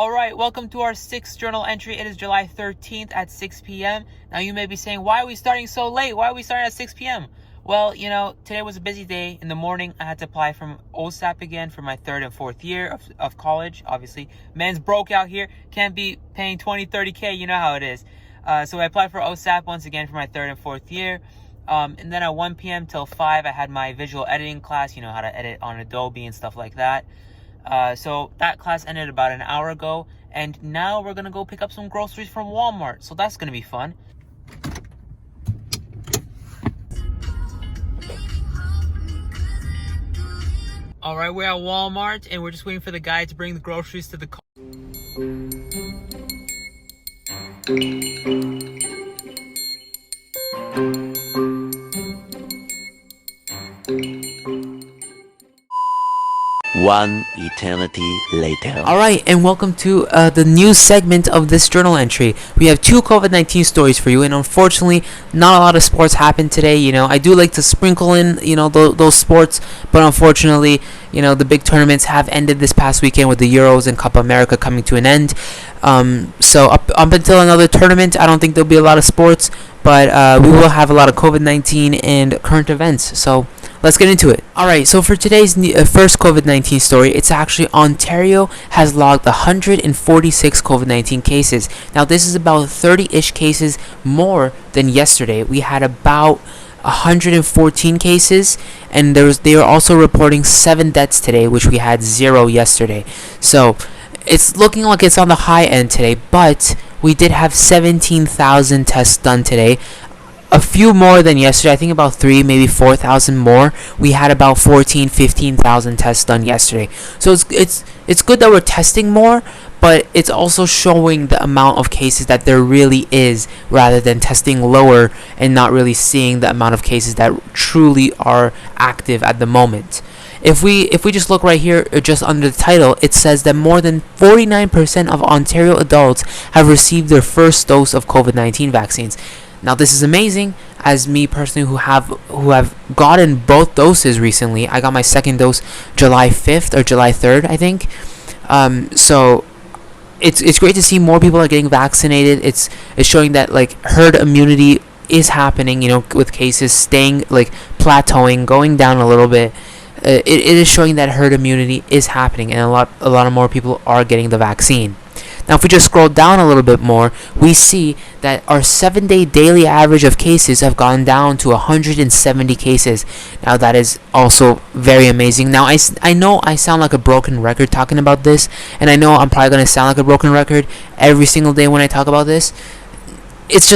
Alright, welcome to our 6th journal entry. It is July 13th at 6 p.m. Now you may be saying, why are we starting so late? Why are we starting at 6 p.m.? Well, today was a busy day. In the morning, I had to apply for OSAP again for my 3rd and 4th year of college, obviously. Man's broke out here. Can't be paying 20, 30K. You know how it is. So I applied for OSAP once again for my 3rd and 4th year. And then at 1 p.m. till 5, I had my visual editing class, how to edit on Adobe and stuff like that. So that class ended about an hour ago, and now we're gonna go pick up some groceries from Walmart, so that's gonna be fun. Alright, we're at Walmart, and we're just waiting for the guy to bring the groceries to the car. 1 eternity later. Alright, and welcome to the new segment of this journal entry. We have 2 COVID-19 stories for you, and unfortunately, not a lot of sports happened today. I do like to sprinkle in, those sports, but unfortunately, the big tournaments have ended this past weekend with the Euros and Copa America coming to an end. So up until another tournament, I don't think there'll be a lot of sports, but we will have a lot of COVID-19 and current events. So let's get into it. Alright, so for today's first COVID-19 story, it's actually Ontario has logged 146 COVID-19 cases. Now, this is about 30-ish cases more than yesterday. We had about 114 cases, and they are also reporting 7 deaths today, which we had 0 yesterday. So it's looking like it's on the high end today, but we did have 17,000 tests done today. A few more than yesterday. I think about 3, maybe 4,000 more. We had about 15,000 tests done yesterday. So it's good that we're testing more, but it's also showing the amount of cases that there really is, rather than testing lower and not really seeing the amount of cases that truly are active at the moment. If we just look right here, just under the title, it says that more than 49% of Ontario adults have received their first dose of COVID-19 vaccines. Now, this is amazing. As me personally, who have gotten both doses recently, I got my second dose July 5th or July 3rd, I think. So it's great to see more people are getting vaccinated. It's showing that herd immunity is happening. With cases staying plateauing, going down a little bit. It is showing that herd immunity is happening, and a lot of more people are getting the vaccine. Now, if we just scroll down a little bit more, we see that our 7-day daily average of cases have gone down to 170 cases. Now, that is also very amazing. Now, I know I sound like a broken record talking about this, and I know I'm probably going to sound like a broken record every single day when I talk about this. It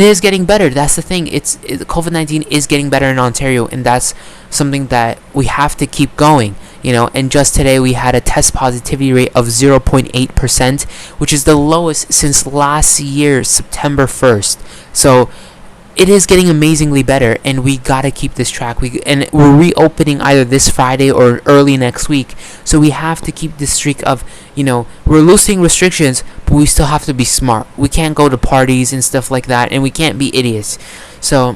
is getting better. That's the thing. COVID-19 is getting better in Ontario, and that's something that we have to keep going. And just today we had a test positivity rate of 0.8%, which is the lowest since last year, September 1st. So it is getting amazingly better, and we gotta keep this track. We're reopening either this Friday or early next week. So we have to keep this streak of, we're loosening restrictions, but we still have to be smart. We can't go to parties and stuff like that, and we can't be idiots. So,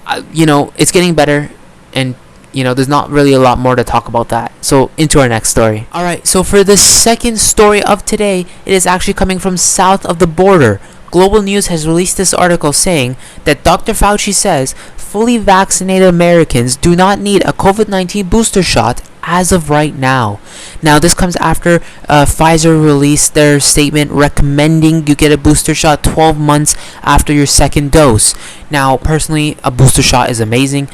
it's getting better, and there's not really a lot more to talk about that. So, into our next story. Alright, so for the second story of today, it is actually coming from south of the border. Global News has released this article saying that Dr. Fauci says fully vaccinated Americans do not need a COVID-19 booster shot as of right now. Now, this comes after Pfizer released their statement recommending you get a booster shot 12 months after your second dose. Now, personally, a booster shot is amazing.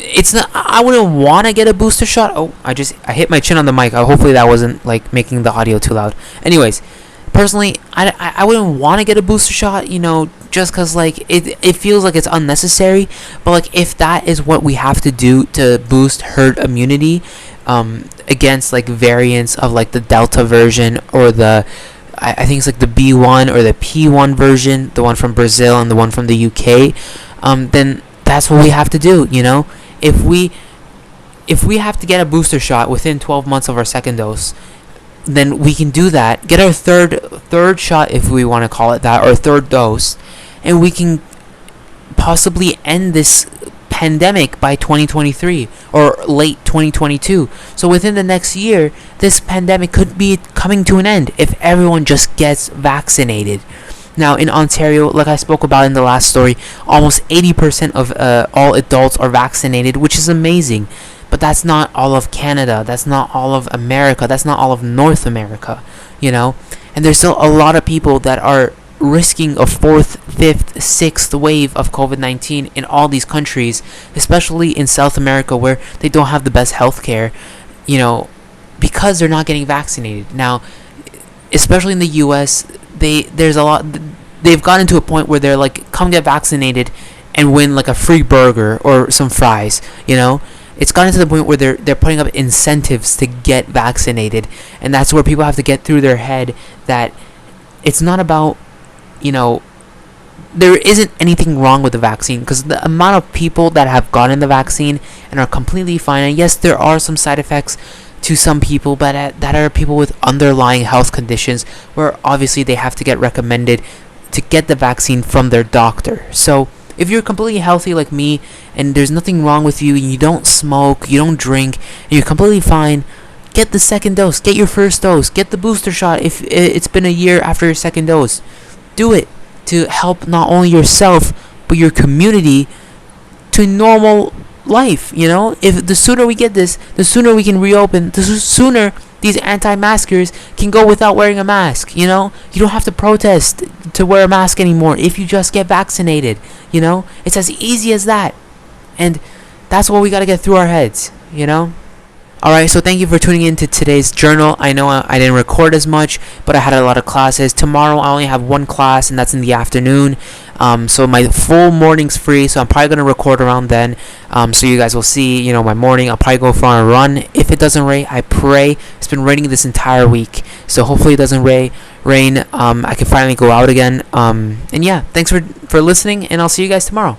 It's not. I wouldn't want to get a booster shot. Oh, I hit my chin on the mic. Hopefully that wasn't making the audio too loud. Anyways, personally, I wouldn't want to get a booster shot. Just because it feels like it's unnecessary. But if that is what we have to do to boost herd immunity, against variants of the Delta version or I think it's the B1 or the P1 version, the one from Brazil and the one from the UK, then that's what we have to do. If we have to get a booster shot within 12 months of our second dose, then we can do that. Get our third shot, if we want to call it that, or third dose, and we can possibly end this pandemic by 2023 or late 2022. So within the next year, this pandemic could be coming to an end if everyone just gets vaccinated. Now in Ontario, like I spoke about in the last story, almost 80% of all adults are vaccinated, which is amazing. But that's not all of Canada. That's not all of America. That's not all of North America, you know? And there's still a lot of people that are risking a fourth, fifth, sixth wave of COVID-19 in all these countries, especially in South America where they don't have the best healthcare, you know, because they're not getting vaccinated. Now, especially in the US, they've gotten to a point where they're like, come get vaccinated and win like a free burger or some fries, you know? It's gotten to the point where they're putting up incentives to get vaccinated, and that's where people have to get through their head that it's not about, you know, there isn't anything wrong with the vaccine, because the amount of people that have gotten the vaccine and are completely fine, and yes, there are some side effects to some people, but that are people with underlying health conditions where obviously they have to get recommended to get the vaccine from their doctor. So if you're completely healthy like me and there's nothing wrong with you and you don't smoke, you don't drink, and you're completely fine, get the second dose, get your first dose, get the booster shot if it's been a year after your second dose. Do it to help not only yourself but your community to normal life, you know? If the sooner we get this, the sooner we can reopen, the sooner these anti-maskers can go without wearing a mask, you know? You don't have to protest to wear a mask anymore if you just get vaccinated, you know? It's as easy as that. And that's what we got to get through our heads, you know? Alright, so thank you for tuning in to today's journal. I know I didn't record as much, but I had a lot of classes. Tomorrow I only have one class, and that's in the afternoon. So my full morning's free, so I'm probably going to record around then. So you guys will see, you know, my morning. I'll probably go for a run. If it doesn't rain, I pray. It's been raining this entire week, so hopefully it doesn't rain. I can finally go out again. And yeah, thanks for listening, and I'll see you guys tomorrow.